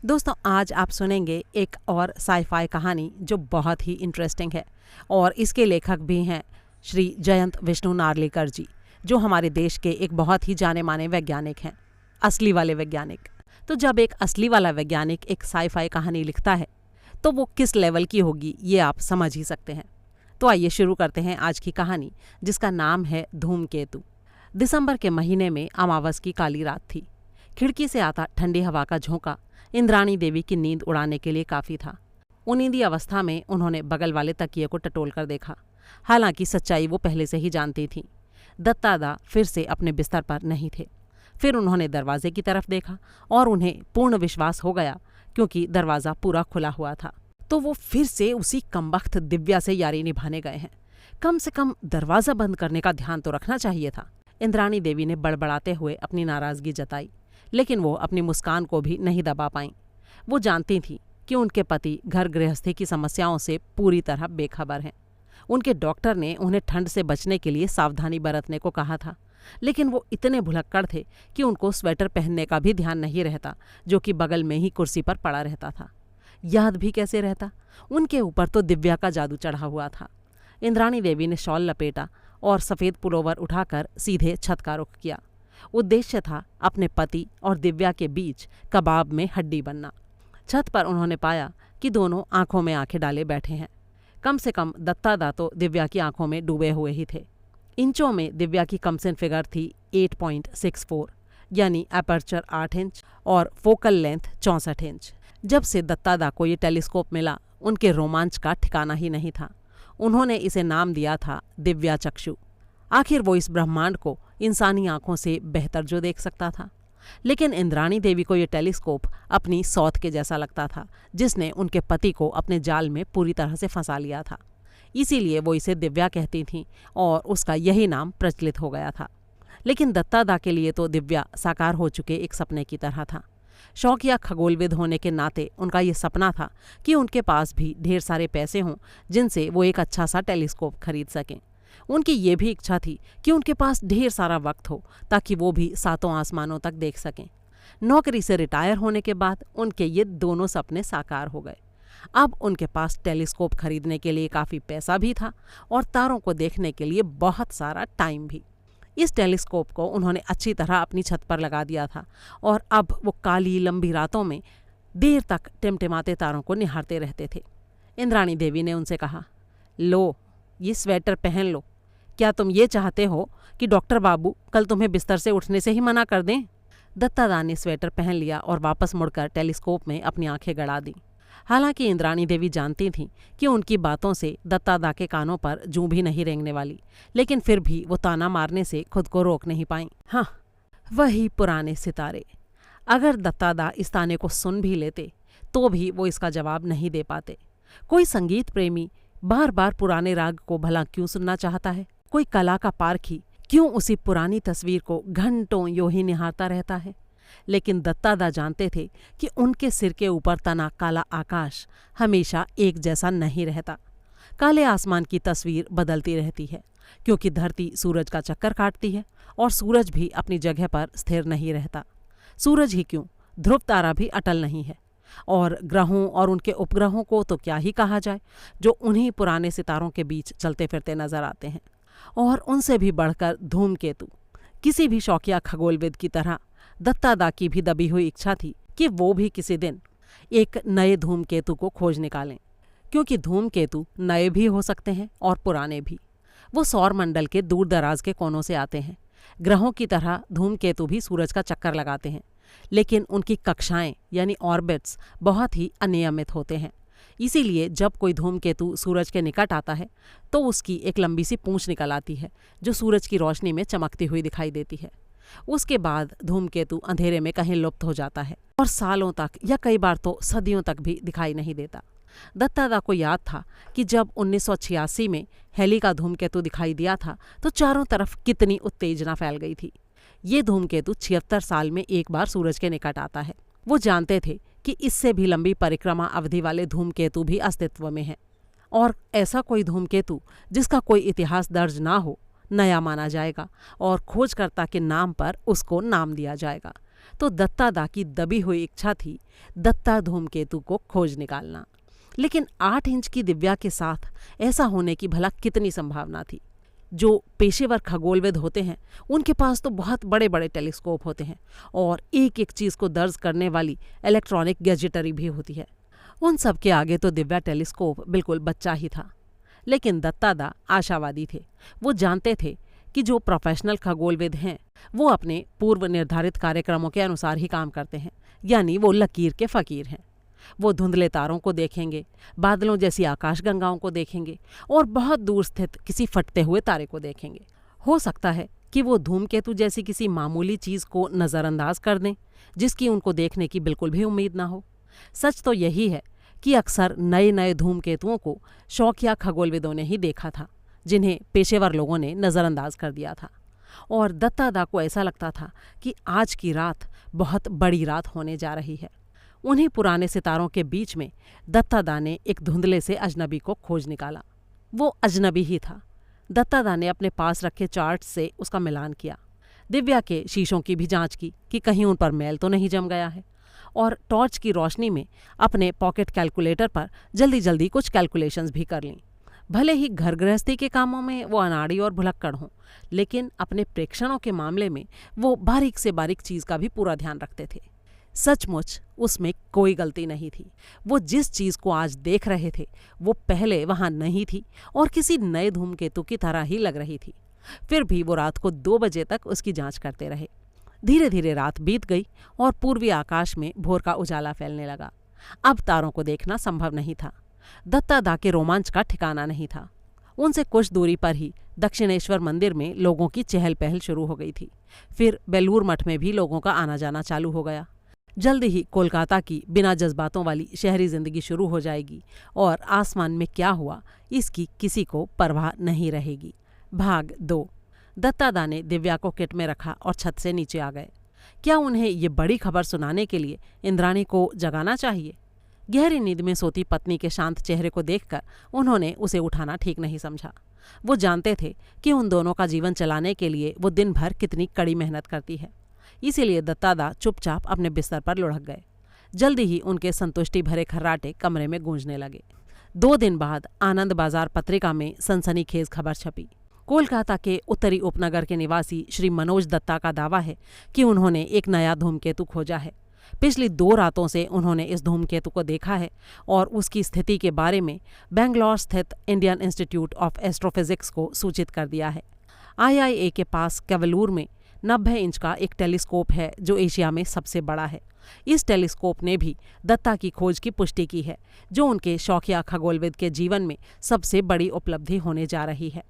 दोस्तों, आज आप सुनेंगे एक और साई-फाई कहानी जो बहुत ही इंटरेस्टिंग है और इसके लेखक भी हैं श्री जयंत विष्णु नार्लिकर जी, जो हमारे देश के एक बहुत ही जाने-माने वैज्ञानिक हैं, असली वाले वैज्ञानिक। तो जब एक असली वाला वैज्ञानिक एक साई-फाई कहानी लिखता है, तो वो किस लेवल की होगी ये आप समझ ही सकते हैं। तो आइए शुरू करते हैं आज की कहानी, जिसका नाम है धूमकेतु। दिसंबर के महीने में अमावस की काली रात थी। खिड़की से आता ठंडी हवा का झोंका इंद्राणी देवी की नींद उड़ाने के लिए काफी था। उनींदी अवस्था में उन्होंने बगल वाले तकिए को टटोल कर देखा। हालांकि सच्चाई वो पहले से ही जानती थी। दत्तादा फिर से अपने बिस्तर पर नहीं थे। फिर उन्होंने दरवाजे की तरफ देखा और उन्हें पूर्ण विश्वास हो गया, क्योंकि दरवाज़ा पूरा खुला हुआ था। तो वो फिर से उसी कमबख्त दिव्या से यारी निभाने गए हैं। कम से कम दरवाज़ा बंद करने का ध्यान तो रखना चाहिए था। इंद्राणी देवी ने बड़बड़ाते हुए अपनी नाराज़गी जताई, लेकिन वो अपनी मुस्कान को भी नहीं दबा पाईं। वो जानती थी कि उनके पति घर गृहस्थी की समस्याओं से पूरी तरह बेखबर हैं। उनके डॉक्टर ने उन्हें ठंड से बचने के लिए सावधानी बरतने को कहा था, लेकिन वो इतने भुलक्कड़ थे कि उनको स्वेटर पहनने का भी ध्यान नहीं रहता, जो कि बगल में ही कुर्सी पर पड़ा रहता था। याद भी कैसे रहता, उनके ऊपर तो दिव्या का जादू चढ़ा हुआ था। इंद्राणी देवी ने शॉल लपेटा और सफ़ेद पुलोवर उठाकर सीधे छत का रुख किया। उद्देश्य था अपने पति और दिव्या के बीच कबाब में हड्डी बनना। छत पर उन्होंने पाया कि दोनों आंखों में आंखें डाले बैठे हैं। कम से कम दत्तादा तो दिव्या की आंखों में डूबे हुए ही थे। इंचों में दिव्या की कमसिन फिगर थी 8.64, यानी अपर्चर 8 इंच और फोकल लेंथ 64 इंच। जब से दत्तादा को ये टेलीस्कोप मिला, उनके रोमांच का ठिकाना ही नहीं था। उन्होंने इसे नाम दिया था दिव्या चक्षु। आखिर वो इस ब्रह्मांड को इंसानी आंखों से बेहतर जो देख सकता था। लेकिन इंद्राणी देवी को ये टेलीस्कोप अपनी सौत के जैसा लगता था, जिसने उनके पति को अपने जाल में पूरी तरह से फंसा लिया था। इसीलिए वो इसे दिव्या कहती थीं और उसका यही नाम प्रचलित हो गया था। लेकिन दत्तादा के लिए तो दिव्या साकार हो चुके एक सपने की तरह था। शौकिया खगोलविद होने के नाते उनका ये सपना था कि उनके पास भी ढेर सारे पैसे हों, जिनसे वो एक अच्छा सा टेलीस्कोप खरीद सकें। उनकी ये भी इच्छा थी कि उनके पास ढेर सारा वक्त हो, ताकि वो भी सातों आसमानों तक देख सकें। नौकरी से रिटायर होने के बाद उनके ये दोनों सपने साकार हो गए। अब उनके पास टेलीस्कोप खरीदने के लिए काफ़ी पैसा भी था और तारों को देखने के लिए बहुत सारा टाइम भी। इस टेलीस्कोप को उन्होंने अच्छी तरह अपनी छत पर लगा दिया था और अब वो काली लंबी रातों में देर तक टिमटिमाते तारों को निहारते रहते थे। इंद्राणी देवी ने उनसे कहा, लो, ये स्वेटर पहन लो। क्या तुम ये चाहते हो कि डॉक्टर बाबू कल तुम्हें बिस्तर से उठने से ही मना कर दें? दत्तादा ने स्वेटर पहन लिया और वापस मुड़कर टेलीस्कोप में अपनी आंखें गड़ा दी। हालांकि इंद्राणी देवी जानती थीं कि उनकी बातों से दत्तादा के कानों पर जूं भी नहीं रेंगने वाली, लेकिन फिर भी वो ताना मारने से खुद को रोक नहीं पाईं। हाँ, वही पुराने सितारे। अगर दत्तादा इस ताने को सुन भी लेते तो भी वो इसका जवाब नहीं दे पाते। कोई संगीत प्रेमी बार बार पुराने राग को भला क्यों सुनना चाहता है? कोई कला का पारखी क्यों उसी पुरानी तस्वीर को घंटों यूं ही निहारता रहता है? लेकिन दत्तादा जानते थे कि उनके सिर के ऊपर तना काला आकाश हमेशा एक जैसा नहीं रहता। काले आसमान की तस्वीर बदलती रहती है, क्योंकि धरती सूरज का चक्कर काटती है और सूरज भी अपनी जगह पर स्थिर नहीं रहता। सूरज ही क्यों, ध्रुव तारा भी अटल नहीं है। और ग्रहों और उनके उपग्रहों को तो क्या ही कहा जाए, जो उन्हीं पुराने सितारों के बीच चलते फिरते नजर आते हैं। और उनसे भी बढ़कर धूमकेतु। किसी भी शौकिया खगोलविद की तरह दत्तादा की भी दबी हुई इच्छा थी कि वो भी किसी दिन एक नए धूमकेतु को खोज निकालें, क्योंकि धूमकेतु नए भी हो सकते हैं और पुराने भी। वो सौर मंडल के दूर दराज के कोनों से आते हैं। ग्रहों की तरह धूमकेतु भी सूरज का चक्कर लगाते हैं, लेकिन उनकी कक्षाएं यानी ऑर्बिट्स बहुत ही अनियमित होते हैं। इसीलिए जब कोई धूमकेतु सूरज के निकट आता है तो उसकी एक लंबी सी पूंछ निकल आती है, जो सूरज की रोशनी में चमकती हुई दिखाई देती है। उसके बाद धूमकेतु अंधेरे में कहीं लुप्त हो जाता है और सालों तक या कई बार तो सदियों तक भी दिखाई नहीं देता। दत्तादा को याद था कि जब 1986 में हेली का धूमकेतु दिखाई दिया था तो चारों तरफ कितनी उत्तेजना फैल गई थी। ये धूमकेतु 76 साल में एक बार सूरज के निकट आता है। वो जानते थे कि इससे भी लंबी परिक्रमा अवधि वाले धूमकेतु भी अस्तित्व में हैं, और ऐसा कोई धूमकेतु जिसका कोई इतिहास दर्ज ना हो नया माना जाएगा और खोजकर्ता के नाम पर उसको नाम दिया जाएगा। तो दत्तादा की दबी हुई इच्छा थी दत्ता धूमकेतु को खोज निकालना। लेकिन 8 इंच की दिव्या के साथ ऐसा होने की भला कितनी संभावना थी। जो पेशेवर खगोलविद होते हैं उनके पास तो बहुत बड़े बड़े टेलीस्कोप होते हैं और एक एक चीज़ को दर्ज करने वाली इलेक्ट्रॉनिक गैजेटरी भी होती है। उन सब के आगे तो दिव्या टेलीस्कोप बिल्कुल बच्चा ही था। लेकिन दत्तादा आशावादी थे। वो जानते थे कि जो प्रोफेशनल खगोलविद हैं वो अपने पूर्व निर्धारित कार्यक्रमों के अनुसार ही काम करते हैं, यानी वो लकीर के फ़कीर हैं। वो धुंधले तारों को देखेंगे, बादलों जैसी आकाशगंगाओं को देखेंगे और बहुत दूर स्थित किसी फटते हुए तारे को देखेंगे। हो सकता है कि वो धूमकेतु जैसी किसी मामूली चीज़ को नज़रअंदाज कर दें जिसकी उनको देखने की बिल्कुल भी उम्मीद ना हो। सच तो यही है कि अक्सर नए नए धूमकेतुओं को शौकिया खगोलविदों ने ही देखा था, जिन्हें पेशेवर लोगों ने नज़रअंदाज कर दिया था। और दत्तादा को ऐसा लगता था कि आज की रात बहुत बड़ी रात होने जा रही है। उन्हीं पुराने सितारों के बीच में दत्तादा ने एक धुंधले से अजनबी को खोज निकाला। वो अजनबी ही था। दत्तादा ने अपने पास रखे चार्ट से उसका मिलान किया, दिव्या के शीशों की भी जांच की कि कहीं उन पर मैल तो नहीं जम गया है, और टॉर्च की रोशनी में अपने पॉकेट कैलकुलेटर पर जल्दी जल्दी कुछ कैलकुलेशंस भी कर लीं। भले ही घर गृहस्थी के कामों में वो अनाड़ी और भुलक्कड़ हों, लेकिन अपने प्रेक्षणों के मामले में वो बारीक से बारीक चीज़ का भी पूरा ध्यान रखते थे। सचमुच उसमें कोई गलती नहीं थी। वो जिस चीज़ को आज देख रहे थे वो पहले वहाँ नहीं थी और किसी नए धूमकेतु की तरह ही लग रही थी। फिर भी वो रात को 2 बजे तक उसकी जांच करते रहे। धीरे धीरे रात बीत गई और पूर्वी आकाश में भोर का उजाला फैलने लगा। अब तारों को देखना संभव नहीं था। दत्तादा के रोमांच का ठिकाना नहीं था। उनसे कुछ दूरी पर ही दक्षिणेश्वर मंदिर में लोगों की चहल पहल शुरू हो गई थी। फिर बेलूर मठ में भी लोगों का आना जाना चालू हो गया। जल्द ही कोलकाता की बिना जज्बातों वाली शहरी जिंदगी शुरू हो जाएगी और आसमान में क्या हुआ इसकी किसी को परवाह नहीं रहेगी। भाग 2। दत्तादा ने दिव्या को किट में रखा और छत से नीचे आ गए। क्या उन्हें ये बड़ी खबर सुनाने के लिए इंद्राणी को जगाना चाहिए? गहरी नींद में सोती पत्नी के शांत चेहरे को देखकर उन्होंने उसे उठाना ठीक नहीं समझा। वो जानते थे कि उन दोनों का जीवन चलाने के लिए वो दिन भर कितनी कड़ी मेहनत करती है। इसीलिए दत्तादा चुपचाप अपने बिस्तर पर लुढ़क गए। जल्दी ही उनके संतुष्टि भरे खर्राटे कमरे में गूंजने लगे। 2 दिन बाद आनंद बाजार पत्रिका में सनसनीखेज खबर छपी। कोलकाता के उत्तरी उपनगर के निवासी श्री मनोज दत्ता का दावा है कि उन्होंने एक नया धूमकेतु खोजा है। पिछली 2 रातों से उन्होंने इस धूमकेतु को देखा है और उसकी स्थिति के बारे में बेंगलोर स्थित इंडियन इंस्टीट्यूट ऑफ एस्ट्रोफिजिक्स को सूचित कर दिया है। IIA के पास केवलूर में 90 इंच का एक टेलीस्कोप है जो एशिया में सबसे बड़ा है। इस टेलीस्कोप ने भी दत्ता की खोज की पुष्टि की है, जो उनके शौकिया खगोलविद के जीवन में सबसे बड़ी उपलब्धि होने जा रही है।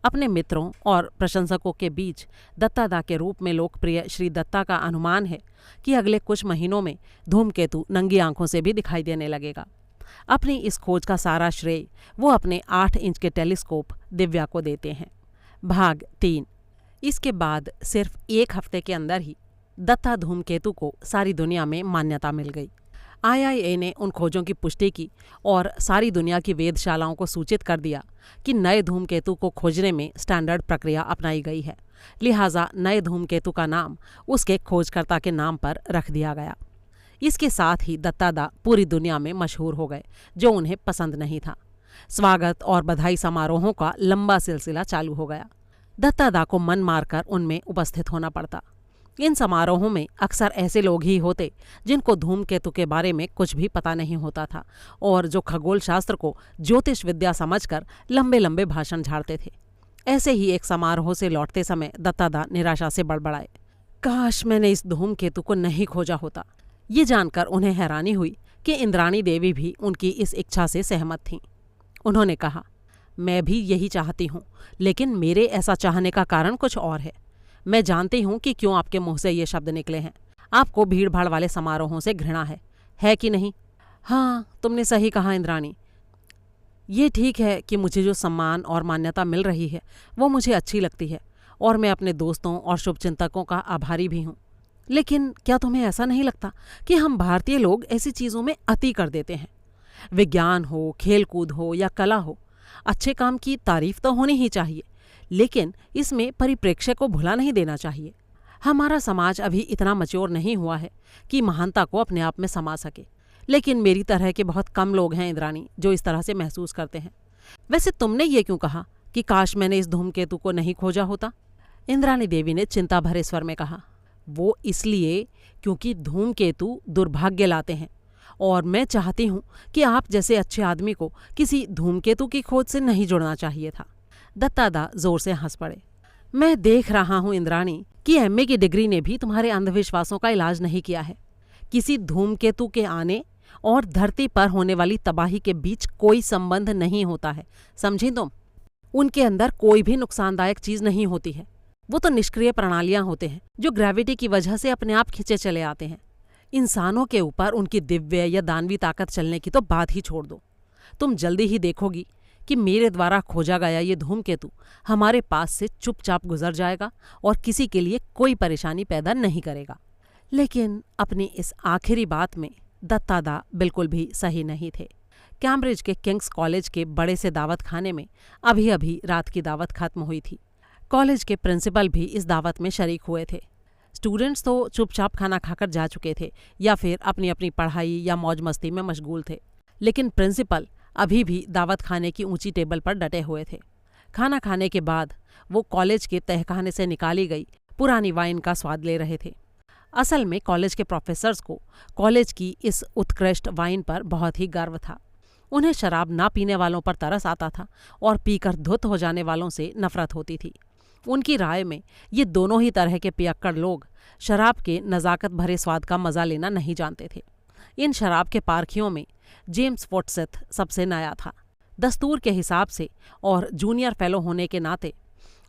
अपने मित्रों और प्रशंसकों के बीच दत्तादा के रूप में लोकप्रिय श्री दत्ता का अनुमान है कि अगले कुछ महीनों में धूमकेतु नंगी आंखों से भी दिखाई देने लगेगा। अपनी इस खोज का सारा श्रेय वो अपने 8 इंच के टेलीस्कोप दिव्या को देते हैं। भाग 3। इसके बाद सिर्फ 1 हफ्ते के अंदर ही दत्ता धूमकेतु को सारी दुनिया में मान्यता मिल गई। IIA ने उन खोजों की पुष्टि की और सारी दुनिया की वेधशालाओं को सूचित कर दिया कि नए धूमकेतु को खोजने में स्टैंडर्ड प्रक्रिया अपनाई गई है। लिहाजा नए धूमकेतु का नाम उसके खोजकर्ता के नाम पर रख दिया गया। इसके साथ ही दत्तादा पूरी दुनिया में मशहूर हो गए, जो उन्हें पसंद नहीं था। स्वागत और बधाई समारोहों का लंबा सिलसिला चालू हो गया। दत्तादा को मन मारकर उनमें उपस्थित होना पड़ता। इन समारोहों में अक्सर ऐसे लोग ही होते जिनको धूमकेतु के बारे में कुछ भी पता नहीं होता था और जो खगोल शास्त्र को ज्योतिष विद्या समझकर लंबे लंबे भाषण झाड़ते थे। ऐसे ही एक समारोह से लौटते समय दत्तादा निराशा से बड़बड़ाए, काश मैंने इस धूमकेतु को नहीं खोजा होता। ये जानकर उन्हें हैरानी हुई कि इंद्राणी देवी भी उनकी इस इच्छा से सहमत थीं। उन्होंने कहा, मैं भी यही चाहती हूँ, लेकिन मेरे ऐसा चाहने का कारण कुछ और है। मैं जानती हूँ कि क्यों आपके मुंह से ये शब्द निकले हैं। आपको भीड़ भाड़ वाले समारोहों से घृणा है कि नहीं? हाँ, तुमने सही कहा इंद्राणी। ये ठीक है कि मुझे जो सम्मान और मान्यता मिल रही है वो मुझे अच्छी लगती है और मैं अपने दोस्तों और शुभचिंतकों का आभारी भी हूँ। लेकिन क्या तुम्हें ऐसा नहीं लगता कि हम भारतीय लोग ऐसी चीज़ों में अति कर देते हैं? विज्ञान हो, खेलकूद हो या कला हो, अच्छे काम की तारीफ तो होनी ही चाहिए, लेकिन इसमें परिप्रेक्ष्य को भुला नहीं देना चाहिए। हमारा समाज अभी इतना मैच्योर नहीं हुआ है कि महानता को अपने आप में समा सके, लेकिन मेरी तरह के बहुत कम लोग हैं इंद्राणी जो इस तरह से महसूस करते हैं। वैसे तुमने ये क्यों कहा कि काश मैंने इस धूमकेतु को नहीं खोजा होता? इंद्राणी देवी ने चिंता भरे स्वर में कहा। वो इसलिए क्योंकि धूमकेतु दुर्भाग्य लाते हैं, और मैं चाहती हूं कि आप जैसे अच्छे आदमी को किसी धूमकेतु की खोज से नहीं जुड़ना चाहिए था। दत्तादा जोर से हंस पड़े। मैं देख रहा हूं इंद्राणी कि एमए की डिग्री ने भी तुम्हारे अंधविश्वासों का इलाज नहीं किया है। किसी धूमकेतु के आने और धरती पर होने वाली तबाही के बीच कोई संबंध नहीं होता है, समझी तुम? उनके अंदर कोई भी नुकसानदायक चीज नहीं होती है। वो तो निष्क्रिय प्रणालियां होते हैं जो ग्रेविटी की वजह से अपने आप खिंचे चले आते हैं। इंसानों के ऊपर उनकी दिव्य या दानवी ताकत चलने की तो बात ही छोड़ दो। तुम जल्दी ही देखोगी कि मेरे द्वारा खोजा गया ये धूमकेतु हमारे पास से चुपचाप गुजर जाएगा और किसी के लिए कोई परेशानी पैदा नहीं करेगा। लेकिन अपनी इस आखिरी बात में दत्तादा बिल्कुल भी सही नहीं थे। कैम्ब्रिज के किंग्स कॉलेज के बड़े से दावत खाने में अभी अभी रात की दावत खत्म हुई थी। कॉलेज के प्रिंसिपल भी इस दावत में शरीक हुए थे। स्टूडेंट्स तो चुपचाप खाना खाकर जा चुके थे या फिर अपनी अपनी पढ़ाई या मौज मस्ती में मशगूल थे, लेकिन प्रिंसिपल अभी भी दावत खाने की ऊंची टेबल पर डटे हुए थे। खाना खाने के बाद वो कॉलेज के तहखाने से निकाली गई पुरानी वाइन का स्वाद ले रहे थे। असल में कॉलेज के प्रोफेसर्स को कॉलेज की इस उत्कृष्ट वाइन पर बहुत ही गर्व था। उन्हें शराब ना पीने वालों पर तरस आता था और पीकर धुत हो जाने वालों से नफरत होती थी। उनकी राय में ये दोनों ही तरह के पियक्कड़ लोग शराब के नज़ाकत भरे स्वाद का मज़ा लेना नहीं जानते थे। इन शराब के पारखियों में जेम्स फोर्टसेथ सबसे नया था। दस्तूर के हिसाब से और जूनियर फेलो होने के नाते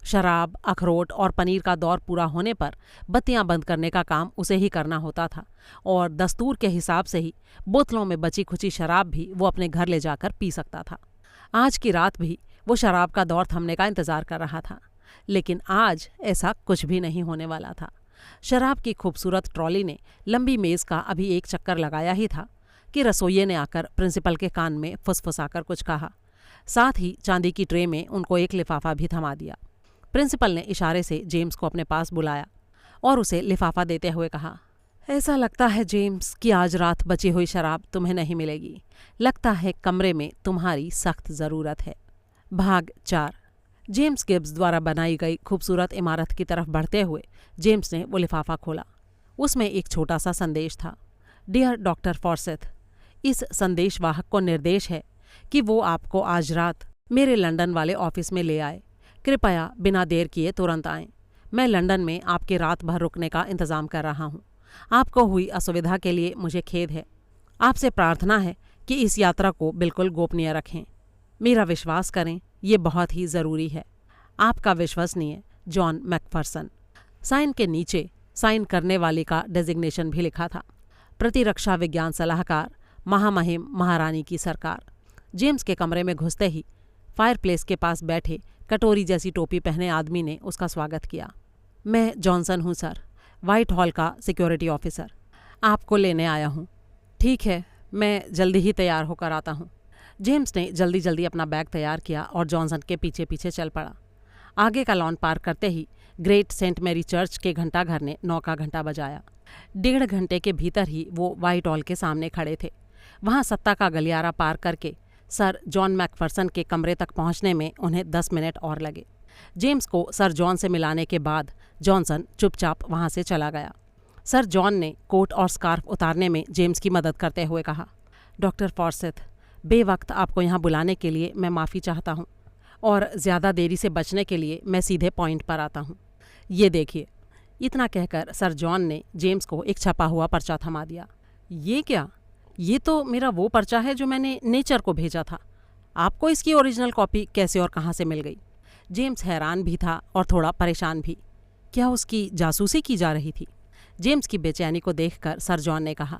शराब, अखरोट और पनीर का दौर पूरा होने पर बत्तियां बंद करने का काम उसे ही करना होता था, और दस्तूर के हिसाब से ही बोतलों में बची खुची शराब भी वो अपने घर ले जाकर पी सकता था। आज की रात भी वो शराब का दौर थमने का इंतज़ार कर रहा था, लेकिन आज ऐसा कुछ भी नहीं होने वाला था। शराब की खूबसूरत ट्रॉली ने लंबी मेज़ का अभी एक चक्कर लगाया ही था कि रसोइये ने आकर प्रिंसिपल के कान में फुसफुसाकर कुछ कहा। साथ ही चांदी की ट्रे में उनको एक लिफाफा भी थमा दिया। प्रिंसिपल ने इशारे से जेम्स को अपने पास बुलाया और उसे लिफाफा देते हुए कहा, ऐसा लगता है जेम्स कि आज रात बची हुई शराब तुम्हें नहीं मिलेगी। लगता है कमरे में तुम्हारी सख्त ज़रूरत है। भाग 4। जेम्स गिब्स द्वारा बनाई गई खूबसूरत इमारत की तरफ बढ़ते हुए जेम्स ने वो लिफाफा खोला। उसमें एक छोटा सा संदेश था। डियर डॉक्टर फॉर्सेथ, इस संदेशवाहक को निर्देश है कि वो आपको आज रात मेरे लंदन वाले ऑफिस में ले आए। कृपया बिना देर किए तुरंत आएं। मैं लंदन में आपके रात भर रुकने का इंतज़ाम कर रहा हूँ। आपको हुई असुविधा के लिए मुझे खेद है। आपसे प्रार्थना है कि इस यात्रा को बिल्कुल गोपनीय रखें। मेरा विश्वास करें, ये बहुत ही ज़रूरी है। आपका विश्वसनीय जॉन मैकफरसन। साइन के नीचे साइन करने वाले का डेजिग्नेशन भी लिखा था। प्रतिरक्षा विज्ञान सलाहकार महामहिम महारानी की सरकार। जेम्स के कमरे में घुसते ही फायरप्लेस के पास बैठे कटोरी जैसी टोपी पहने आदमी ने उसका स्वागत किया। मैं जॉनसन हूँ सर, व्हाइट हॉल का सिक्योरिटी ऑफिसर। आपको लेने आया हूँ। ठीक है, मैं जल्दी ही तैयार होकर आता हूँ। जेम्स ने जल्दी जल्दी अपना बैग तैयार किया और जॉनसन के पीछे पीछे चल पड़ा। आगे का लॉन पार करते ही ग्रेट सेंट मैरी चर्च के घंटाघर ने 9 का घंटा बजाया। 1.5 घंटे के भीतर ही वो व्हाइट हॉल के सामने खड़े थे। वहाँ सत्ता का गलियारा पार करके सर जॉन मैकफरसन के कमरे तक पहुँचने में उन्हें 10 मिनट और लगे। जेम्स को सर जॉन से मिलाने के बाद जॉनसन चुपचाप वहाँ से चला गया। सर जॉन ने कोट और स्कार्फ उतारने में जेम्स की मदद करते हुए कहा, डॉक्टर फॉर्सेथ, बेवक्त आपको यहाँ बुलाने के लिए मैं माफ़ी चाहता हूँ और ज़्यादा देरी से बचने के लिए मैं सीधे पॉइंट पर आता हूँ। ये देखिए। इतना कहकर सर जॉन ने जेम्स को एक छपा हुआ पर्चा थमा दिया। ये क्या? ये तो मेरा वो पर्चा है जो मैंने नेचर को भेजा था। आपको इसकी ओरिजिनल कॉपी कैसे और कहाँ से मिल गई? जेम्स हैरान भी था और थोड़ा परेशान भी। क्या उसकी जासूसी की जा रही थी? जेम्स की बेचैनी को देखकर सर जॉन ने कहा,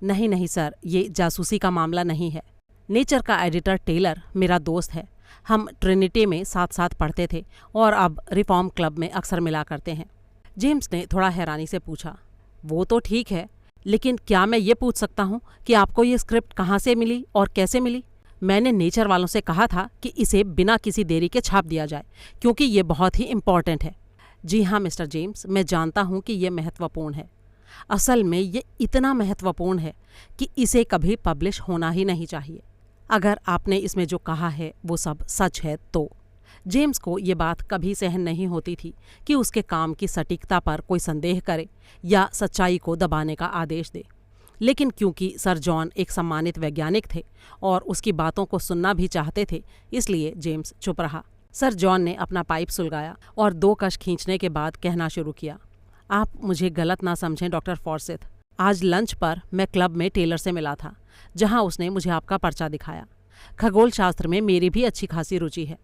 नहीं नहीं सर, ये जासूसी का मामला नहीं है। नेचर का एडिटर टेलर मेरा दोस्त है। हम ट्रिनिटी में साथ साथ पढ़ते थे और अब रिफॉर्म क्लब में अक्सर मिला करते हैं। जेम्स ने थोड़ा हैरानी से पूछा, वो तो ठीक है, लेकिन क्या मैं ये पूछ सकता हूँ कि आपको ये स्क्रिप्ट कहाँ से मिली और कैसे मिली? मैंने नेचर वालों से कहा था कि इसे बिना किसी देरी के छाप दिया जाए, क्योंकि ये बहुत ही इम्पॉर्टेंट है। जी हाँ मिस्टर जेम्स, मैं जानता हूँ कि ये महत्वपूर्ण है। असल में ये इतना महत्वपूर्ण है कि इसे कभी पब्लिश होना ही नहीं चाहिए। अगर आपने इसमें जो कहा है वो सब सच है तो। जेम्स को ये बात कभी सहन नहीं होती थी कि उसके काम की सटीकता पर कोई संदेह करे या सच्चाई को दबाने का आदेश दे। लेकिन क्योंकि सर जॉन एक सम्मानित वैज्ञानिक थे और उसकी बातों को सुनना भी चाहते थे, इसलिए जेम्स चुप रहा। सर जॉन ने अपना पाइप सुलगाया और 2 कश खींचने के बाद कहना शुरू किया। आप मुझे गलत ना समझें डॉक्टर फॉर्सिथ, आज लंच पर मैं क्लब में टेलर से मिला था, जहां उसने मुझे आपका पर्चा दिखाया। खगोल शास्त्र में मेरी भी अच्छी खासी रुचि है।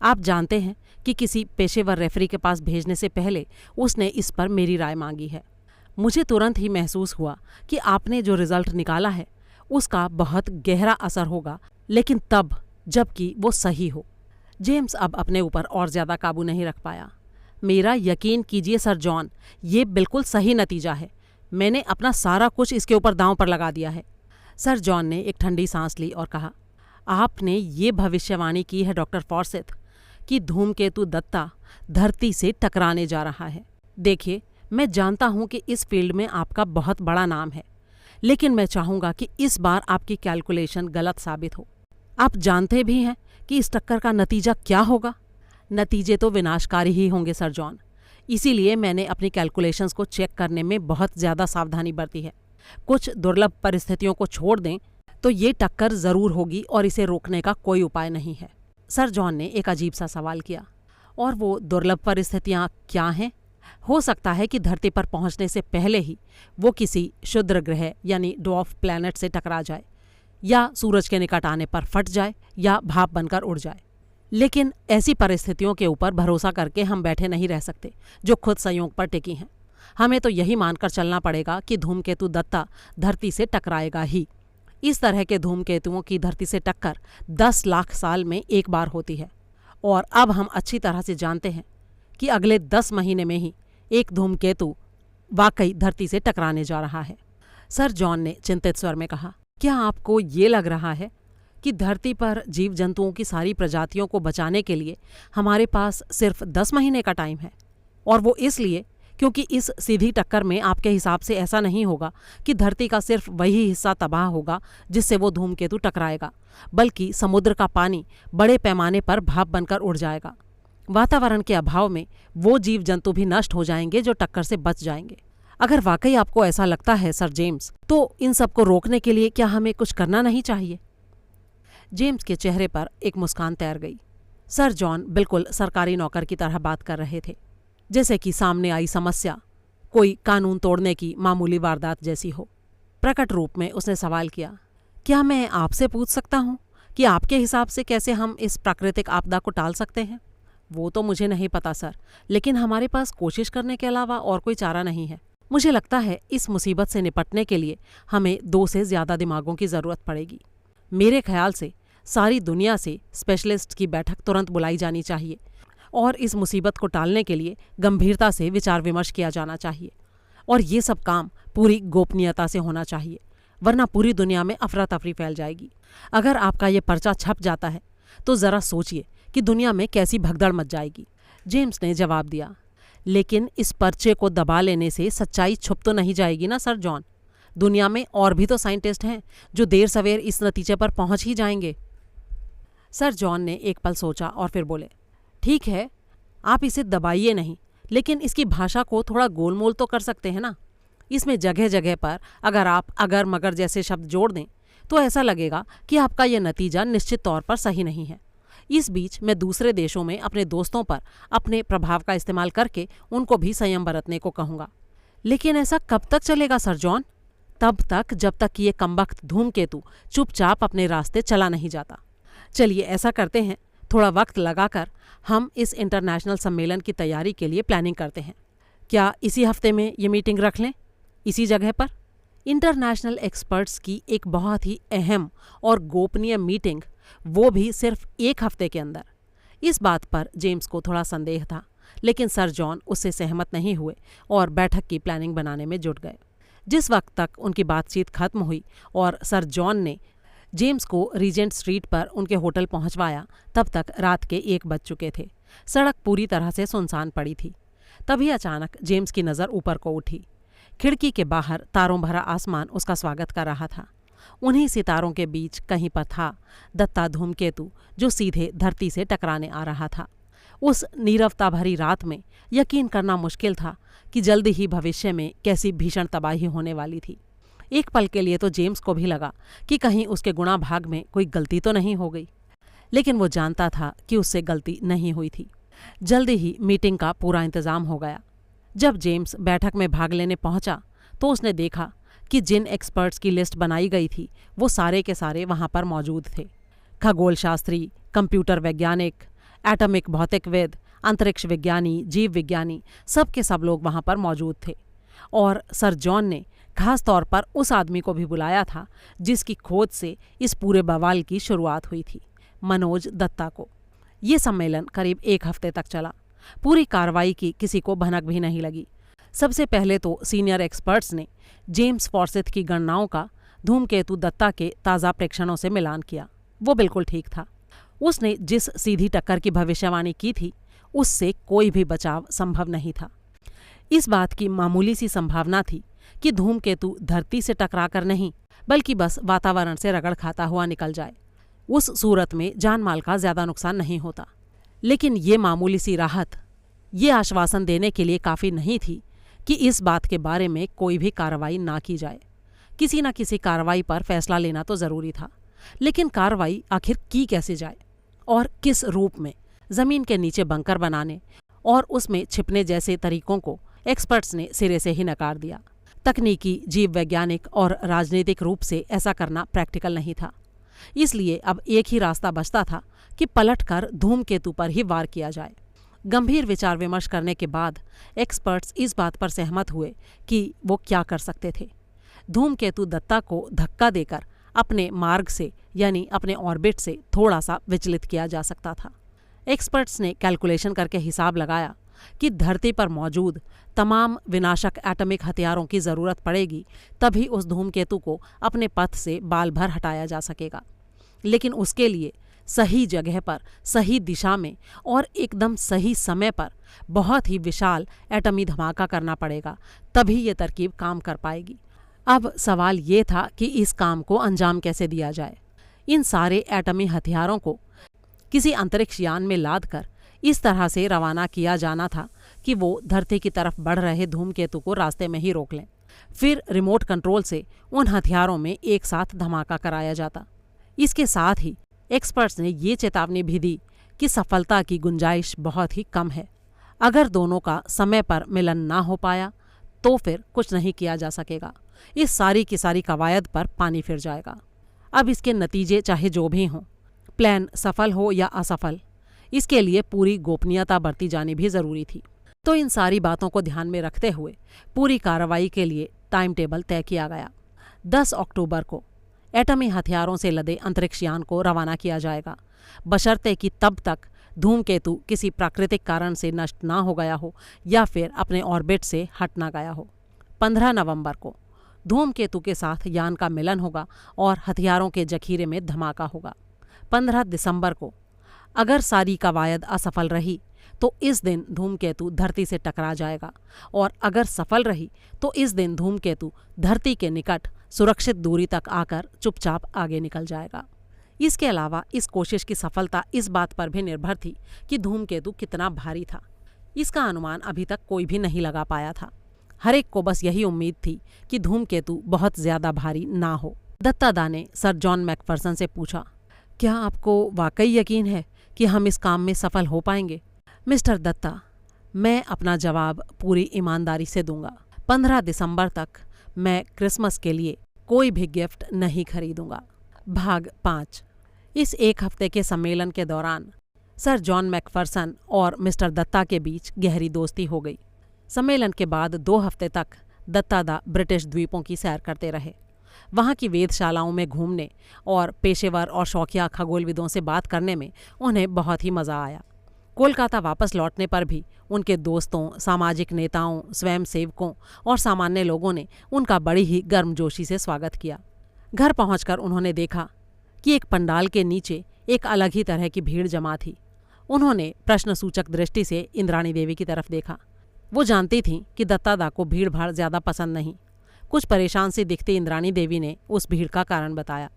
आप जानते हैं कि किसी पेशेवर रेफरी के पास भेजने से पहले उसने इस पर मेरी राय मांगी है। मुझे तुरंत ही महसूस हुआ कि आपने जो रिजल्ट निकाला है उसका बहुत गहरा असर होगा, लेकिन तब जबकि वो सही हो। जेम्स अब अपने ऊपर और ज़्यादा काबू नहीं रख पाया। मेरा यकीन कीजिए सर जॉन, ये बिल्कुल सही नतीजा है। मैंने अपना सारा कुछ इसके ऊपर दांव पर लगा दिया है। सर जॉन ने एक ठंडी सांस ली और कहा, आपने ये भविष्यवाणी की है डॉक्टर फॉर्सिथ कि धूमकेतु दत्ता धरती से टकराने जा रहा है। देखिए, मैं जानता हूं कि इस फील्ड में आपका बहुत बड़ा नाम है, लेकिन मैं चाहूंगा कि इस बार आपकी कैलकुलेशन गलत साबित हो। आप जानते भी हैं कि इस टक्कर का नतीजा क्या होगा। नतीजे तो विनाशकारी ही होंगे सर जॉन। इसीलिए मैंने अपनी कैलकुलेशंस को चेक करने में बहुत ज़्यादा सावधानी बरती है। कुछ दुर्लभ परिस्थितियों को छोड़ दें तो ये टक्कर ज़रूर होगी और इसे रोकने का कोई उपाय नहीं है। सर जॉन ने एक अजीब सा सवाल किया। और वो दुर्लभ परिस्थितियाँ क्या हैं? हो सकता है कि धरती पर पहुंचने से पहले ही वो किसी क्षुद्र ग्रह यानी ड्वार्फ प्लैनेट से टकरा जाए, या सूरज के निकट आने पर फट जाए, या भाप बनकर उड़ जाए। लेकिन ऐसी परिस्थितियों के ऊपर भरोसा करके हम बैठे नहीं रह सकते जो खुद संयोग पर टिकी हैं। हमें तो यही मानकर चलना पड़ेगा कि धूमकेतु दत्ता धरती से टकराएगा ही। इस तरह के धूमकेतुओं की धरती से टक्कर 10 लाख साल में एक बार होती है, और अब हम अच्छी तरह से जानते हैं कि अगले 10 महीने में ही एक धूमकेतु वाकई धरती से टकराने जा रहा है। सर जॉन ने चिंतित स्वर में कहा, क्या आपको ये लग रहा है कि धरती पर जीव जंतुओं की सारी प्रजातियों को बचाने के लिए हमारे पास सिर्फ 10 महीने का टाइम है? और वो इसलिए क्योंकि इस सीधी टक्कर में आपके हिसाब से ऐसा नहीं होगा कि धरती का सिर्फ वही हिस्सा तबाह होगा जिससे वो धूमकेतु टकराएगा, बल्कि समुद्र का पानी बड़े पैमाने पर भाप बनकर उड़ जाएगा। वातावरण के अभाव में वो जीव जंतु भी नष्ट हो जाएंगे जो टक्कर से बच जाएंगे। अगर वाकई आपको ऐसा लगता है सर जेम्स, तो इन सबको रोकने के लिए क्या हमें कुछ करना नहीं चाहिए? जेम्स के चेहरे पर एक मुस्कान तैर गई। सर जॉन बिल्कुल सरकारी नौकर की तरह बात कर रहे थे, जैसे कि सामने आई समस्या कोई कानून तोड़ने की मामूली वारदात जैसी हो। प्रकट रूप में उसने सवाल किया, क्या मैं आपसे पूछ सकता हूँ कि आपके हिसाब से कैसे हम इस प्राकृतिक आपदा को टाल सकते हैं? वो तो मुझे नहीं पता सर, लेकिन हमारे पास कोशिश करने के अलावा और कोई चारा नहीं है। मुझे लगता है इस मुसीबत से निपटने के लिए हमें 2 से ज़्यादा दिमागों की ज़रूरत पड़ेगी। मेरे ख्याल से सारी दुनिया से स्पेशलिस्ट की बैठक तुरंत बुलाई जानी चाहिए और इस मुसीबत को टालने के लिए गंभीरता से विचार विमर्श किया जाना चाहिए। और ये सब काम पूरी गोपनीयता से होना चाहिए, वरना पूरी दुनिया में अफरा तफरी फैल जाएगी। अगर आपका ये पर्चा छप जाता है तो ज़रा सोचिए कि दुनिया में कैसी भगदड़ मच जाएगी। जेम्स ने जवाब दिया, लेकिन इस पर्चे को दबा लेने से सच्चाई छुप तो नहीं जाएगी ना सर जॉन। दुनिया में और भी तो साइंटिस्ट हैं जो देर सवेर इस नतीजे पर पहुंच ही जाएंगे। सर जॉन ने एक पल सोचा और फिर बोले, ठीक है, आप इसे दबाइए नहीं, लेकिन इसकी भाषा को थोड़ा गोलमोल तो कर सकते हैं ना। इसमें जगह जगह पर अगर आप अगर मगर जैसे शब्द जोड़ दें तो ऐसा लगेगा कि आपका यह नतीजा निश्चित तौर पर सही नहीं है। इस बीच मैं दूसरे देशों में अपने दोस्तों पर अपने प्रभाव का इस्तेमाल करके उनको भी संयम बरतने को कहूँगा। लेकिन ऐसा कब तक चलेगा सर जॉन? तब तक जब तक ये कमबख्त धूमकेतु चुपचाप अपने रास्ते चला नहीं जाता। चलिए ऐसा करते हैं, थोड़ा वक्त लगाकर हम इस इंटरनेशनल सम्मेलन की तैयारी के लिए प्लानिंग करते हैं। क्या इसी हफ्ते में ये मीटिंग रख लें, इसी जगह पर? इंटरनेशनल एक्सपर्ट्स की एक बहुत ही अहम और गोपनीय मीटिंग, वो भी सिर्फ 1 हफ्ते के अंदर। इस बात पर जेम्स को थोड़ा संदेह था, लेकिन सर जॉन उससे सहमत नहीं हुए और बैठक की प्लानिंग बनाने में जुट गए। जिस वक्त तक उनकी बातचीत खत्म हुई और सर जॉन ने जेम्स को रीजेंट स्ट्रीट पर उनके होटल पहुंचवाया, तब तक रात के 1 बज चुके थे। सड़क पूरी तरह से सुनसान पड़ी थी। तभी अचानक जेम्स की नज़र ऊपर को उठी। खिड़की के बाहर तारों भरा आसमान उसका स्वागत कर रहा था। उन्हीं सितारों के बीच कहीं पर था दत्ता धूमकेतु, जो सीधे धरती से टकराने आ रहा था। उस नीरवता भरी रात में यकीन करना मुश्किल था कि जल्दी ही भविष्य में कैसी भीषण तबाही होने वाली थी। एक पल के लिए तो जेम्स को भी लगा कि कहीं उसके गुणा भाग में कोई गलती तो नहीं हो गई, लेकिन वो जानता था कि उससे गलती नहीं हुई थी। जल्दी ही मीटिंग का पूरा इंतजाम हो गया। जब जेम्स बैठक में भाग लेने पहुंचा तो उसने देखा कि जिन एक्सपर्ट्स की लिस्ट बनाई गई थी वो सारे के सारे वहां पर मौजूद थे। खगोल शास्त्री, कंप्यूटर वैज्ञानिक, एटॉमिक भौतिकविद, अंतरिक्ष विज्ञानी, जीव विज्ञानी, सब के सब लोग वहां पर मौजूद थे। और सर जॉन ने खास तौर पर उस आदमी को भी बुलाया था जिसकी खोज से इस पूरे बवाल की शुरुआत हुई थी, मनोज दत्ता को। ये सम्मेलन करीब 1 हफ्ते तक चला। पूरी कार्रवाई की किसी को भनक भी नहीं लगी। सबसे पहले तो सीनियर एक्सपर्ट्स ने जेम्स फॉर्सिथ की गणनाओं का धूमकेतु दत्ता के ताज़ा प्रेक्षणों से मिलान किया। वो बिल्कुल ठीक था। उसने जिस सीधी टक्कर की भविष्यवाणी की थी उससे कोई भी बचाव संभव नहीं था। इस बात की मामूली सी संभावना थी कि धूमकेतु धरती से टकराकर नहीं बल्कि बस वातावरण से रगड़ खाता हुआ निकल जाए। उस सूरत में जान माल का ज्यादा नुकसान नहीं होता। लेकिन ये मामूली सी राहत ये आश्वासन देने के लिए काफ़ी नहीं थी कि इस बात के बारे में कोई भी कार्रवाई ना की जाए। किसी न किसी कार्रवाई पर फैसला लेना तो ज़रूरी था, लेकिन कार्रवाई आखिर की कैसे जाए और किस रूप में? ज़मीन के नीचे बंकर बनाने और उसमें छिपने जैसे तरीकों को एक्सपर्ट्स ने सिरे से ही नकार दिया। तकनीकी, जीव वैज्ञानिक और राजनीतिक रूप से ऐसा करना प्रैक्टिकल नहीं था। इसलिए अब एक ही रास्ता बचता था कि पलटकर धूमकेतु पर ही वार किया जाए। गंभीर विचार विमर्श करने के बाद एक्सपर्ट्स इस बात पर सहमत हुए कि वो क्या कर सकते थे। धूमकेतु दत्ता को धक्का देकर अपने मार्ग से यानी अपने ऑर्बिट से थोड़ा सा विचलित किया जा सकता था। एक्सपर्ट्स ने कैलकुलेशन करके हिसाब लगाया कि धरती पर मौजूद तमाम विनाशक एटॉमिक हथियारों की ज़रूरत पड़ेगी, तभी उस धूमकेतु को अपने पथ से बाल भर हटाया जा सकेगा। लेकिन उसके लिए सही जगह पर, सही दिशा में और एकदम सही समय पर बहुत ही विशाल एटमी धमाका करना पड़ेगा, तभी ये तरकीब काम कर पाएगी। अब सवाल ये था कि इस काम को अंजाम कैसे दिया जाए। इन सारे एटमी हथियारों को किसी अंतरिक्ष यान में लादकर इस तरह से रवाना किया जाना था कि वो धरती की तरफ बढ़ रहे धूमकेतु को रास्ते में ही रोक लें। फिर रिमोट कंट्रोल से उन हथियारों में एक साथ धमाका कराया जाता। इसके साथ ही एक्सपर्ट्स ने ये चेतावनी भी दी कि सफलता की गुंजाइश बहुत ही कम है। अगर दोनों का समय पर मिलन ना हो पाया तो फिर कुछ नहीं किया जा सकेगा। इस सारी की सारी कवायद पर पानी फिर जाएगा। अब इसके नतीजे चाहे जो भी हों, प्लान सफल हो या असफल, इसके लिए पूरी गोपनीयता बरती जानी भी ज़रूरी थी। तो इन सारी बातों को ध्यान में रखते हुए पूरी कार्रवाई के लिए टाइम टेबल तय किया गया। 10 अक्टूबर को एटमी हथियारों से लदे अंतरिक्ष यान को रवाना किया जाएगा, बशर्ते कि तब तक धूमकेतु किसी प्राकृतिक कारण से नष्ट ना हो गया हो या फिर अपने ऑर्बिट से हट ना गया हो। 15 नवंबर को धूमकेतु के साथ यान का मिलन होगा और हथियारों के जखीरे में धमाका होगा। 15 दिसंबर को अगर सारी कवायद असफल रही तो इस दिन धूमकेतु धरती से टकरा जाएगा, और अगर सफल रही तो इस दिन धूमकेतु धरती के निकट सुरक्षित दूरी तक आकर चुपचाप आगे निकल जाएगा। इसके अलावा इस कोशिश की सफलता इस बात पर भी निर्भर थी कि धूमकेतु कितना भारी था। इसका अनुमान अभी तक कोई भी नहीं लगा पाया था। हर एक को बस यही उम्मीद थी कि धूमकेतु बहुत ज्यादा भारी ना हो। दत्तादा ने सर जॉन मैकफर्सन से पूछा, क्या आपको वाकई यकीन है कि हम इस काम में सफल हो पाएंगे? मिस्टर दत्ता, मैं अपना जवाब पूरी ईमानदारी से दूंगा। 15 दिसंबर तक मैं क्रिसमस के लिए कोई भी गिफ्ट नहीं खरीदूंगा। भाग 5। इस 1 हफ्ते के सम्मेलन के दौरान सर जॉन मैकफर्सन और मिस्टर दत्ता के बीच गहरी दोस्ती हो गई। सम्मेलन के बाद 2 हफ्ते तक दत्तादा ब्रिटिश द्वीपों की सैर करते रहे। वहाँ की वेधशालाओं में घूमने और पेशेवर और शौकिया खगोलविदों से बात करने में उन्हें बहुत ही मज़ा आया। कोलकाता वापस लौटने पर भी उनके दोस्तों, सामाजिक नेताओं, स्वयंसेवकों और सामान्य लोगों ने उनका बड़ी ही गर्मजोशी से स्वागत किया। घर पहुंचकर उन्होंने देखा कि एक पंडाल के नीचे एक अलग ही तरह की भीड़ जमा थी। उन्होंने प्रश्नसूचक दृष्टि से इंद्राणी देवी की तरफ देखा। वो जानती थी कि दत्तादा को भीड़ भाड़ ज़्यादा पसंद नहीं। कुछ परेशान सी दिखती इंद्राणी देवी ने उस भीड़ का कारण बताया।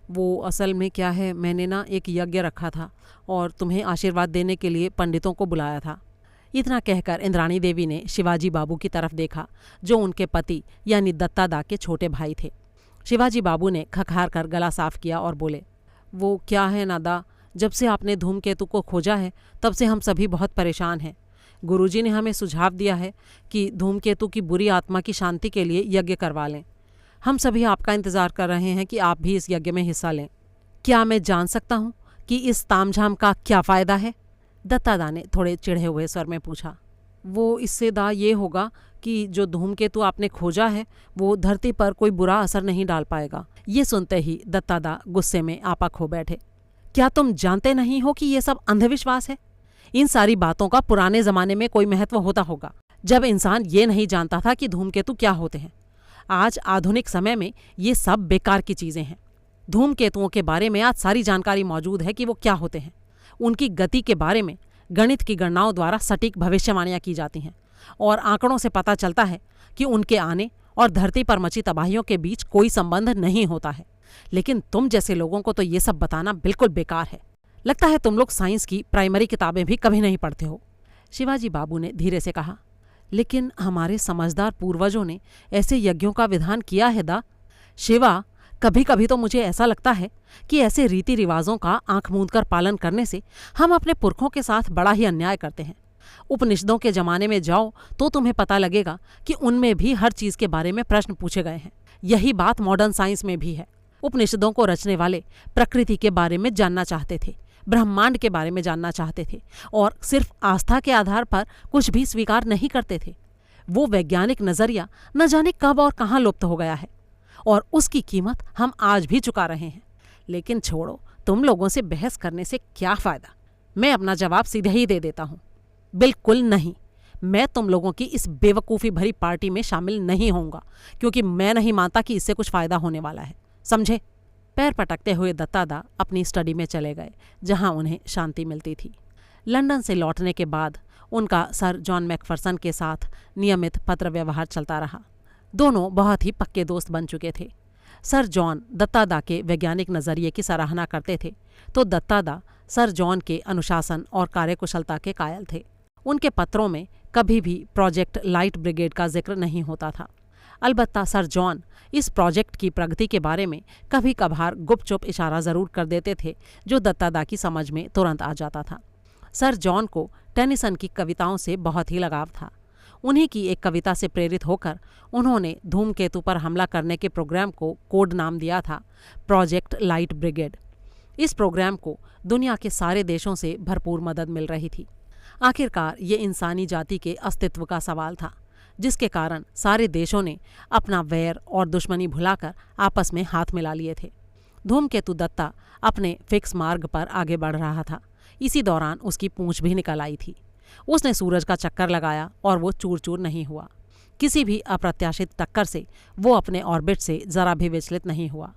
वो असल में क्या है, मैंने ना एक यज्ञ रखा था और तुम्हें आशीर्वाद देने के लिए पंडितों को बुलाया था। इतना कहकर इंद्राणी देवी ने शिवाजी बाबू की तरफ देखा, जो उनके पति यानी दत्तादा के छोटे भाई थे। शिवाजी बाबू ने खखार कर गला साफ किया और बोले, वो क्या है नादा, जब से आपने धूमकेतु को खोजा है तब से हम सभी बहुत परेशान हैं। गुरुजी ने हमें सुझाव दिया है कि धूमकेतु की बुरी आत्मा की शांति के लिए यज्ञ करवा लें। हम सभी आपका इंतज़ार कर रहे हैं कि आप भी इस यज्ञ में हिस्सा लें। क्या मैं जान सकता हूँ कि इस तामझाम का क्या फ़ायदा है? दत्तादा ने थोड़े चिढ़े हुए स्वर में पूछा। वो इससे दा ये होगा कि जो धूमकेतु आपने खोजा है वो धरती पर कोई बुरा असर नहीं डाल पाएगा। ये सुनते ही दत्तादा गुस्से में आपा खो बैठे। क्या तुम जानते नहीं हो कि ये सब अंधविश्वास है? इन सारी बातों का पुराने ज़माने में कोई महत्व होता होगा, जब इंसान ये नहीं जानता था कि धूमकेतु क्या होते हैं। आज आधुनिक समय में ये सब बेकार की चीज़ें हैं। धूमकेतुओं के बारे में आज सारी जानकारी मौजूद है कि वो क्या होते हैं। उनकी गति के बारे में गणित की गणनाओं द्वारा सटीक भविष्यवाणियाँ की जाती हैं और आंकड़ों से पता चलता है कि उनके आने और धरती पर मची तबाहियों के बीच कोई संबंध नहीं होता है। लेकिन तुम जैसे लोगों को तो ये सब बताना बिल्कुल बेकार है। लगता है तुम लोग साइंस की प्राइमरी किताबें भी कभी नहीं पढ़ते हो। शिवाजी बाबू ने धीरे से कहा। लेकिन हमारे समझदार पूर्वजों ने ऐसे यज्ञों का विधान किया है दा। शिवा, कभी कभी तो मुझे ऐसा लगता है कि ऐसे रीति रिवाजों का आंख मूंद कर पालन करने से हम अपने पुरखों के साथ बड़ा ही अन्याय करते हैं। उपनिषदों के जमाने में जाओ तो तुम्हें पता लगेगा कि उनमें भी हर चीज़ के बारे में प्रश्न पूछे गए हैं। यही बात मॉडर्न साइंस में भी है। उपनिषदों को रचने वाले प्रकृति के बारे में जानना चाहते थे, ब्रह्मांड के बारे में जानना चाहते थे और सिर्फ आस्था के आधार पर कुछ भी स्वीकार नहीं करते थे। वो वैज्ञानिक नज़रिया न जाने कब और कहाँ लुप्त हो गया है और उसकी कीमत हम आज भी चुका रहे हैं। लेकिन छोड़ो, तुम लोगों से बहस करने से क्या फ़ायदा। मैं अपना जवाब सीधे ही दे देता हूँ। बिल्कुल नहीं, मैं तुम लोगों की इस बेवकूफ़ी भरी पार्टी में शामिल नहीं होऊंगा, क्योंकि मैं नहीं मानता कि इससे कुछ फ़ायदा होने वाला है, समझे? पैर पटकते हुए दत्तादा अपनी स्टडी में चले गए, जहां उन्हें शांति मिलती थी। लंदन से लौटने के बाद उनका सर जॉन मैकफरसन के साथ नियमित पत्र व्यवहार चलता रहा। दोनों बहुत ही पक्के दोस्त बन चुके थे। सर जॉन दत्तादा के वैज्ञानिक नज़रिए की सराहना करते थे, तो दत्तादा सर जॉन के अनुशासन और कार्यकुशलता के कायल थे। उनके पत्रों में कभी भी प्रोजेक्ट लाइट ब्रिगेड का जिक्र नहीं होता था। अलबत्ता सर जॉन इस प्रोजेक्ट की प्रगति के बारे में कभी कभार गुपचुप इशारा ज़रूर कर देते थे, जो दत्तादा की समझ में तुरंत आ जाता था। सर जॉन को टेनिसन की कविताओं से बहुत ही लगाव था। उन्हीं की एक कविता से प्रेरित होकर उन्होंने धूमकेतु पर हमला करने के प्रोग्राम को कोड नाम दिया था प्रोजेक्ट लाइट ब्रिगेड। इस प्रोग्राम को दुनिया के सारे देशों से भरपूर मदद मिल रही थी। आखिरकार ये इंसानी जाति के अस्तित्व का सवाल था, जिसके कारण सारे देशों ने अपना वैर और दुश्मनी भुलाकर आपस में हाथ मिला लिए थे। धूमकेतु दत्ता अपने फिक्स मार्ग पर आगे बढ़ रहा था। इसी दौरान उसकी पूंछ भी निकल आई थी। उसने सूरज का चक्कर लगाया और वो चूर चूर नहीं हुआ। किसी भी अप्रत्याशित टक्कर से वो अपने ऑर्बिट से जरा भी विचलित नहीं हुआ।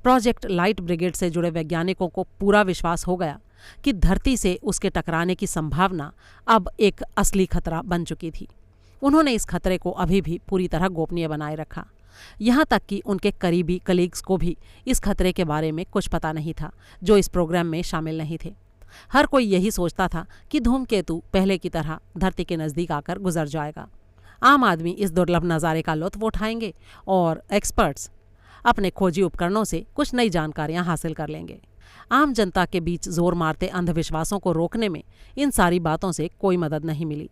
प्रोजेक्ट लाइट ब्रिगेड से जुड़े वैज्ञानिकों को पूरा विश्वास हो गया कि धरती से उसके टकराने की संभावना अब एक असली खतरा बन चुकी थी। उन्होंने इस खतरे को अभी भी पूरी तरह गोपनीय बनाए रखा। यहाँ तक कि उनके करीबी कलीग्स को भी इस खतरे के बारे में कुछ पता नहीं था, जो इस प्रोग्राम में शामिल नहीं थे। हर कोई यही सोचता था कि धूमकेतु पहले की तरह धरती के नज़दीक आकर गुजर जाएगा। आम आदमी इस दुर्लभ नज़ारे का लुत्फ उठाएंगे और एक्सपर्ट्स अपने खोजी उपकरणों से कुछ नई जानकारियां हासिल कर लेंगे। आम जनता के बीच जोर मारते अंधविश्वासों को रोकने में इन सारी बातों से कोई मदद नहीं मिली।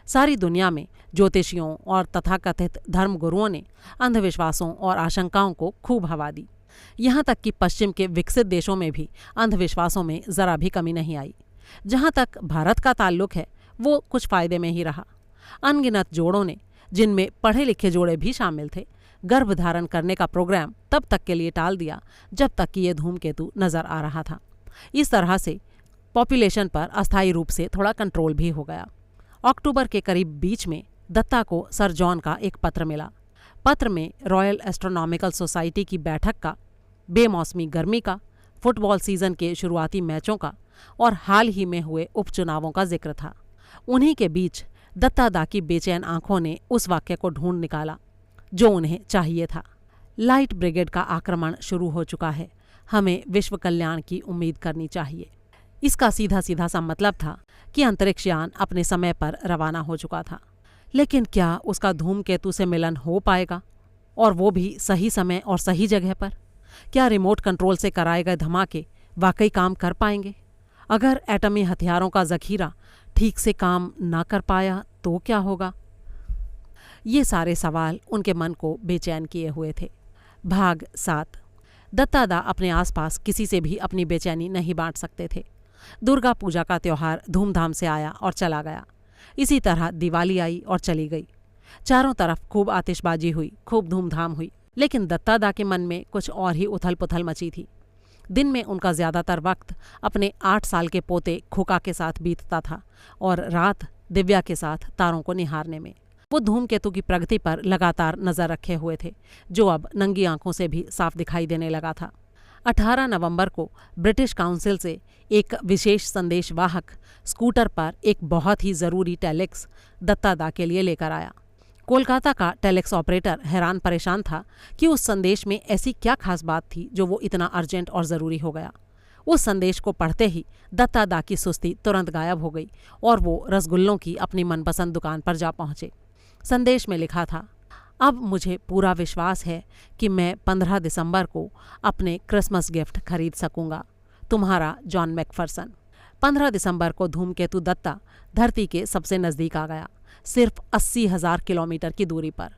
सारी दुनिया में ज्योतिषियों और तथाकथित धर्मगुरुओं ने अंधविश्वासों और आशंकाओं को खूब हवा दी। यहाँ तक कि पश्चिम के विकसित देशों में भी अंधविश्वासों में ज़रा भी कमी नहीं आई। जहाँ तक भारत का ताल्लुक है, वो कुछ फ़ायदे में ही रहा। अनगिनत जोड़ों ने, जिनमें पढ़े लिखे जोड़े भी शामिल थे, गर्भ धारण करने का प्रोग्राम तब तक के लिए टाल दिया जब तक कि ये धूमकेतु नज़र आ रहा था। इस तरह से पॉपुलेशन पर अस्थायी रूप से थोड़ा कंट्रोल भी हो गया। अक्टूबर के करीब बीच में दत्ता को सर जॉन का एक पत्र मिला। पत्र में रॉयल एस्ट्रोनॉमिकल सोसाइटी की बैठक का, बेमौसमी गर्मी का, फुटबॉल सीज़न के शुरुआती मैचों का और हाल ही में हुए उपचुनावों का जिक्र था। उन्हीं के बीच दत्ता की बेचैन आंखों ने उस वाक्य को ढूंढ निकाला जो उन्हें चाहिए था। लाइट ब्रिगेड का आक्रमण शुरू हो चुका है, हमें विश्व कल्याण की उम्मीद करनी चाहिए। इसका सीधा सीधा सा मतलब था कि अंतरिक्षयान अपने समय पर रवाना हो चुका था। लेकिन क्या उसका धूमकेतु से मिलन हो पाएगा, और वो भी सही समय और सही जगह पर? क्या रिमोट कंट्रोल से कराए गए धमाके वाकई काम कर पाएंगे? अगर एटमी हथियारों का जखीरा ठीक से काम ना कर पाया तो क्या होगा? ये सारे सवाल उनके मन को बेचैन किए हुए थे। भाग 7। दत्ता अपने आसपास किसी से भी अपनी बेचैनी नहीं बांट सकते थे। दुर्गा पूजा का त्योहार धूमधाम से आया और चला गया। इसी तरह दिवाली आई और चली गई। चारों तरफ खूब आतिशबाजी हुई, खूब धूमधाम हुई, लेकिन दत्ता के मन में कुछ और ही उथल पुथल मची थी। दिन में उनका ज़्यादातर वक्त अपने 8 साल के पोते खोका के साथ बीतता था और रात दिव्या के साथ तारों को निहारने में। वो धूमकेतु की प्रगति पर लगातार नज़र रखे हुए थे, जो अब नंगी आंखों से भी साफ दिखाई देने लगा था। 18 नवंबर को ब्रिटिश काउंसिल से एक विशेष संदेशवाहक स्कूटर पर एक बहुत ही ज़रूरी टेलेक्स दत्ता के लिए लेकर आया। कोलकाता का टेलेक्स ऑपरेटर हैरान परेशान था कि उस संदेश में ऐसी क्या खास बात थी जो वो इतना अर्जेंट और ज़रूरी हो गया। उस संदेश को पढ़ते ही दत्ता की सुस्ती तुरंत गायब हो गई और वो रसगुल्लों की अपनी मनपसंद दुकान पर जा पहुँचे। संदेश में लिखा था, अब मुझे पूरा विश्वास है कि मैं 15 दिसंबर को अपने क्रिसमस गिफ्ट खरीद सकूंगा। तुम्हारा जॉन मैकफरसन। 15 दिसंबर को धूमकेतु दत्ता धरती के सबसे नज़दीक आ गया, सिर्फ 80,000 किलोमीटर की दूरी पर।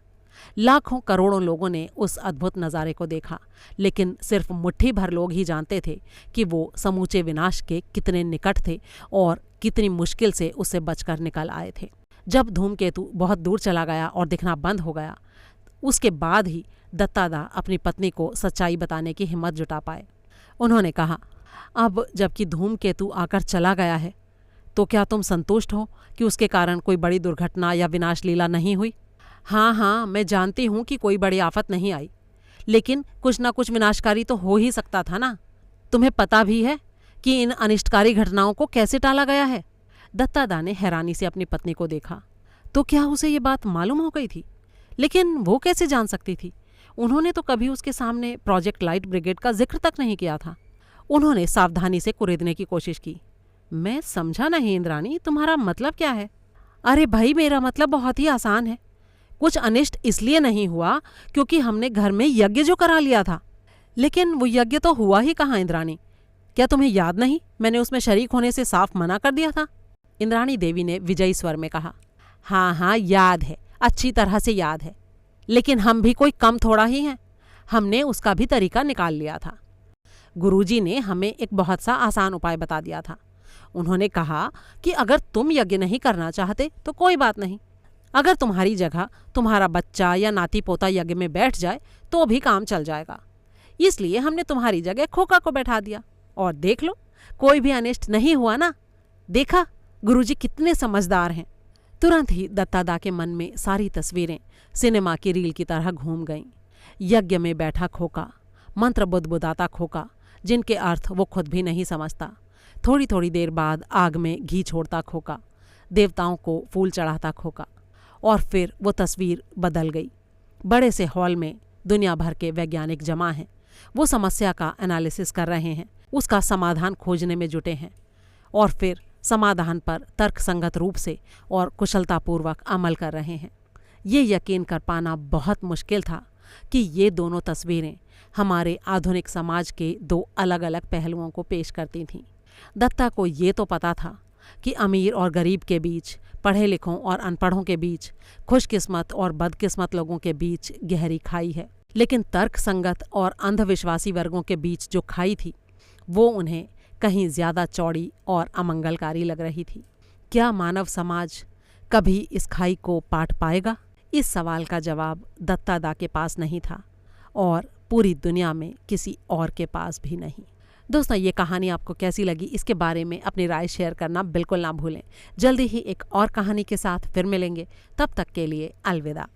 लाखों करोड़ों लोगों ने उस अद्भुत नज़ारे को देखा, लेकिन सिर्फ मुट्ठी भर लोग ही जानते थे कि वो समूचे विनाश के कितने निकट थे और कितनी मुश्किल से उससे बचकर निकल आए थे। जब धूमकेतु बहुत दूर चला गया और दिखना बंद हो गया, उसके बाद ही दत्ता अपनी पत्नी को सच्चाई बताने की हिम्मत जुटा पाए। उन्होंने कहा, अब जबकि धूमकेतु आकर चला गया है, तो क्या तुम संतुष्ट हो कि उसके कारण कोई बड़ी दुर्घटना या विनाश लीला नहीं हुई? हाँ, मैं जानती हूँ कि कोई बड़ी आफत नहीं आई, लेकिन कुछ ना कुछ विनाशकारी तो हो ही सकता था ना। तुम्हें पता भी है कि इन अनिष्टकारी घटनाओं को कैसे टाला गया है? दत्ता ने हैरानी से अपनी पत्नी को देखा। तो क्या उसे ये बात मालूम हो गई थी? लेकिन वो कैसे जान सकती थी? उन्होंने तो कभी उसके सामने प्रोजेक्ट लाइट ब्रिगेड का जिक्र तक नहीं किया था। उन्होंने सावधानी से कुरेदने की कोशिश की। मैं समझा नहीं इंद्राणी, तुम्हारा मतलब क्या है? अरे भाई, मेरा मतलब बहुत ही आसान है। कुछ अनिष्ट इसलिए नहीं हुआ क्योंकि हमने घर में यज्ञ जो करा लिया था। लेकिन वो यज्ञ तो हुआ ही कहाँ इंद्राणी? क्या तुम्हें याद नहीं, मैंने उसमें शरीक होने से साफ मना कर दिया था? इंद्राणी देवी ने विजयी स्वर में कहा। हाँ, याद है, अच्छी तरह से याद है, लेकिन हम भी कोई कम थोड़ा ही हैं। हमने उसका भी तरीका निकाल लिया था। गुरुजी ने हमें एक बहुत सा आसान उपाय बता दिया था। उन्होंने कहा कि अगर तुम यज्ञ नहीं करना चाहते तो कोई बात नहीं, अगर तुम्हारी जगह तुम्हारा बच्चा या नाती पोता यज्ञ में बैठ जाए तो भी काम चल जाएगा। इसलिए हमने तुम्हारी जगह खोका को बैठा दिया, और देख लो, कोई भी अनिष्ट नहीं हुआ ना। देखा, गुरुजी कितने समझदार हैं। तुरंत ही दत्ता के मन में सारी तस्वीरें सिनेमा की रील की तरह घूम गईं। यज्ञ में बैठा खोका, मंत्र बुदबुदाता खोका, जिनके अर्थ वो खुद भी नहीं समझता। थोड़ी थोड़ी देर बाद आग में घी छोड़ता खोका, देवताओं को फूल चढ़ाता खोका। और फिर वो तस्वीर बदल गई। बड़े से हॉल में दुनिया भर के वैज्ञानिक जमा हैं। वो समस्या का एनालिसिस कर रहे हैं, उसका समाधान खोजने में जुटे हैं, और फिर समाधान पर तर्कसंगत रूप से और कुशलतापूर्वक अमल कर रहे हैं। ये यकीन कर पाना बहुत मुश्किल था कि ये दोनों तस्वीरें हमारे आधुनिक समाज के दो अलग अलग पहलुओं को पेश करती थीं। दत्ता को ये तो पता था कि अमीर और गरीब के बीच, पढ़े लिखों और अनपढ़ों के बीच, खुशकिस्मत और बदकिस्मत लोगों के बीच गहरी खाई है, लेकिन तर्कसंगत और अंधविश्वासी वर्गों के बीच जो खाई थी वो उन्हें कहीं ज़्यादा चौड़ी और अमंगलकारी लग रही थी। क्या मानव समाज कभी इस खाई को पाट पाएगा? इस सवाल का जवाब दत्ता के पास नहीं था और पूरी दुनिया में किसी और के पास भी नहीं। दोस्तों, ये कहानी आपको कैसी लगी, इसके बारे में अपनी राय शेयर करना बिल्कुल ना भूलें। जल्दी ही एक और कहानी के साथ फिर मिलेंगे, तब तक के लिए अलविदा।